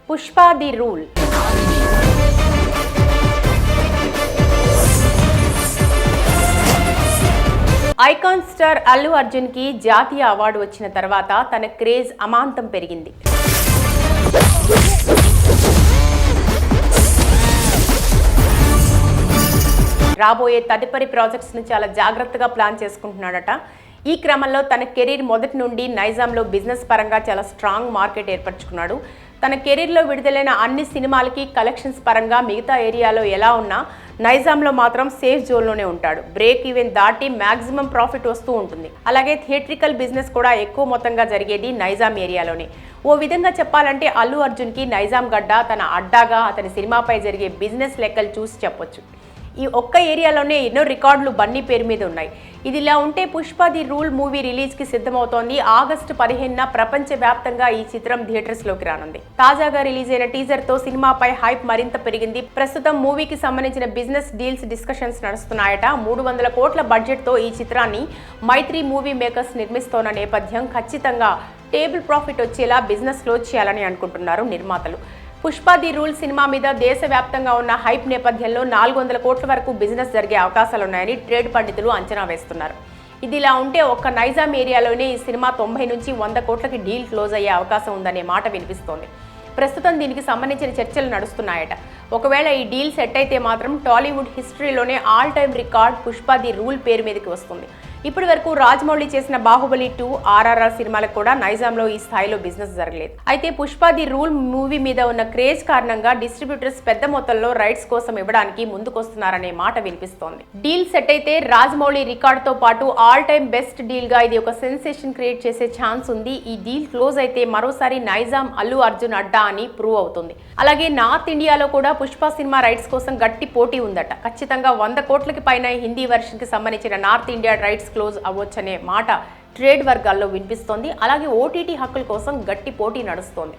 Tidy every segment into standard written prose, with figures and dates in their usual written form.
Pushpa the rule. Icon star Allu Arjun కి జాతీయ award వచ్చిన తర్వాత తన క్రేజ్ అమాంతం పెరిగింది. రాబోయే తదుపరి ప్రాజెక్ట్స్ ను చాలా జాగ్రత్తగా ప్లాన్ చేసుకుంటున్నాడట. ఈ క్రమంలో తన కెరీర్ మొదటి నుండి నైజాంలో బిజినెస్ పరంగా చాలా స్ట్రాంగ్ మార్కెట్ ఏర్పరచుకున్నాడు. తన కెరీర్లో విడుదలైన అన్ని సినిమాలకి కలెక్షన్స్ పరంగా మిగతా ఏరియాలో ఎలా ఉన్నా నైజాంలో మాత్రం సేఫ్ జోన్లోనే ఉంటాడు. బ్రేక్ ఈవెన్ దాటి మ్యాక్సిమం ప్రాఫిట్ వస్తూ ఉంటుంది. అలాగే థియేట్రికల్ బిజినెస్ కూడా ఎక్కువ మొత్తంగా జరిగేది నైజాం ఏరియాలోనే. ఓ విధంగా చెప్పాలంటే అల్లు అర్జున్కి నైజాం గడ్డ తన అడ్డాగా అతని సినిమాపై జరిగే బిజినెస్ లెక్కలు చూసి చెప్పొచ్చు. ఈ ఒక్క ఏరియాలోనే ఎన్నో రికార్డులు బన్నీ పేరు మీద ఉన్నాయి. ఇది ఇలా ఉంటే పుష్ప ది రూల్ మూవీ రిలీజ్కి సిద్ధమవుతోంది. ఆగస్టు 15న ప్రపంచవ్యాప్తంగా ఈ చిత్రం థియేటర్స్లోకి రానుంది. తాజాగా రిలీజ్ అయిన టీజర్తో సినిమాపై హైప్ మరింత పెరిగింది. ప్రస్తుతం మూవీకి సంబంధించిన బిజినెస్ డీల్స్ డిస్కషన్స్ నడుస్తున్నాయట. 300 కోట్ల బడ్జెట్తో ఈ చిత్రాన్ని మైత్రి మూవీ మేకర్స్ నిర్మిస్తోన్న నేపథ్యం ఖచ్చితంగా టేబుల్ ప్రాఫిట్ వచ్చేలా బిజినెస్ క్లోజ్ చేయాలని అనుకుంటున్నారు నిర్మాతలు. పుష్ప ది రూల్ సినిమా మీద దేశవ్యాప్తంగా ఉన్న హైప్ నేపథ్యంలో 400 కోట్ల వరకు బిజినెస్ జరిగే అవకాశాలున్నాయని ట్రేడ్ పండితులు అంచనా వేస్తున్నారు. ఇది ఇలా ఉంటే ఒక్క నైజాం ఏరియాలోనే ఈ సినిమా 90 నుంచి 100 కోట్లకి డీల్ క్లోజ్ అయ్యే అవకాశం ఉందనే మాట వినిపిస్తోంది. ప్రస్తుతం దీనికి సంబంధించిన చర్చలు నడుస్తున్నాయట. ఒకవేళ ఈ డీల్ సెట్ అయితే మాత్రం టాలీవుడ్ హిస్టరీలోనే all time record Pushpa the rule పేరు మీదకి వస్తుంది. ఇప్పటి వరకు రాజమౌళి చేసిన బాహుబలి 2, RRR సినిమాలకు కూడా నైజాంలో ఈ స్థాయిలో బిజినెస్ జరగలేదు. అయితే పుష్ప ది రూల్ మూవీ మీద ఉన్న క్రేజ్ కారణంగా డిస్ట్రిబ్యూటర్స్ పెద్ద మొత్తంలో రైట్స్ కోసం ఇవ్వడానికి ముందుకొస్తున్నారనే మాట వినిపిస్తోంది. డీల్ సెట్ అయితే రాజమౌళి రికార్డుతో పాటు ఆల్ టైమ్ బెస్ట్ డీల్ గా ఇది ఒక సెన్సేషన్ క్రియేట్ చేసే ఛాన్స్ ఉంది. ఈ డీల్ క్లోజ్ అయితే మరోసారి నైజాం అల్లు అర్జున్ అడ్డా అని ప్రూవ్ అవుతుంది. అలాగే నార్త్ ఇండియాలో కూడా పుష్ప సినిమా రైట్స్ కోసం గట్టి పోటీ ఉందట. ఖచ్చితంగా 100 కోట్లకి పైన హిందీ వెర్షన్ కి సంబంధించిన నార్త్ ఇండియా రైట్స్ క్లోజ్ అవ్వొచ్చనే మాట ట్రేడ్ వర్గాల్లో వినిపిస్తోంది. అలాగే ఓటీటీ హక్కుల కోసం గట్టి పోటీ నడుస్తోంది.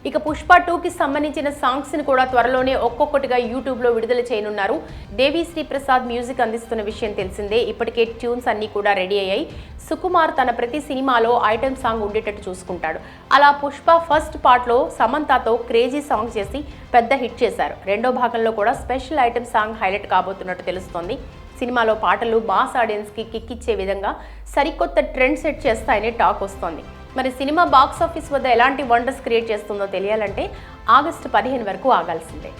ఇక పుష్ప 2కి సంబంధించిన సాంగ్స్ ని కూడా త్వరలోనే ఒక్కొక్కటిగా యూట్యూబ్లో విడుదల చేయనున్నారు. దేవిశ్రీ ప్రసాద్ మ్యూజిక్ అందిస్తున్న విషయం తెలిసిందే. ఇప్పటికే ట్యూన్స్ అన్ని కూడా రెడీ అయ్యాయి. సుకుమార్ తన ప్రతి సినిమాలో ఐటెం సాంగ్ ఉండేటట్టు చూసుకుంటాడు. అలా పుష్ప ఫస్ట్ పార్ట్లో సమంతతో క్రేజీ సాంగ్ చేసి పెద్ద హిట్ చేశారు. రెండో భాగంలో కూడా స్పెషల్ ఐటెం సాంగ్ హైలైట్ కాబోతున్నట్టు తెలుస్తోంది. సినిమాలో పాటలు మాస్ ఆడియన్స్కి కిక్కిచ్చే విధంగా సరికొత్త ట్రెండ్ సెట్ చేస్తాయని టాక్ వస్తోంది. మరి సినిమా బాక్స్ ఆఫీస్ వద్ద ఎలాంటి వండర్స్ క్రియేట్ చేస్తుందో తెలియాలంటే ఆగస్టు 15 వరకు ఆగాల్సిందే.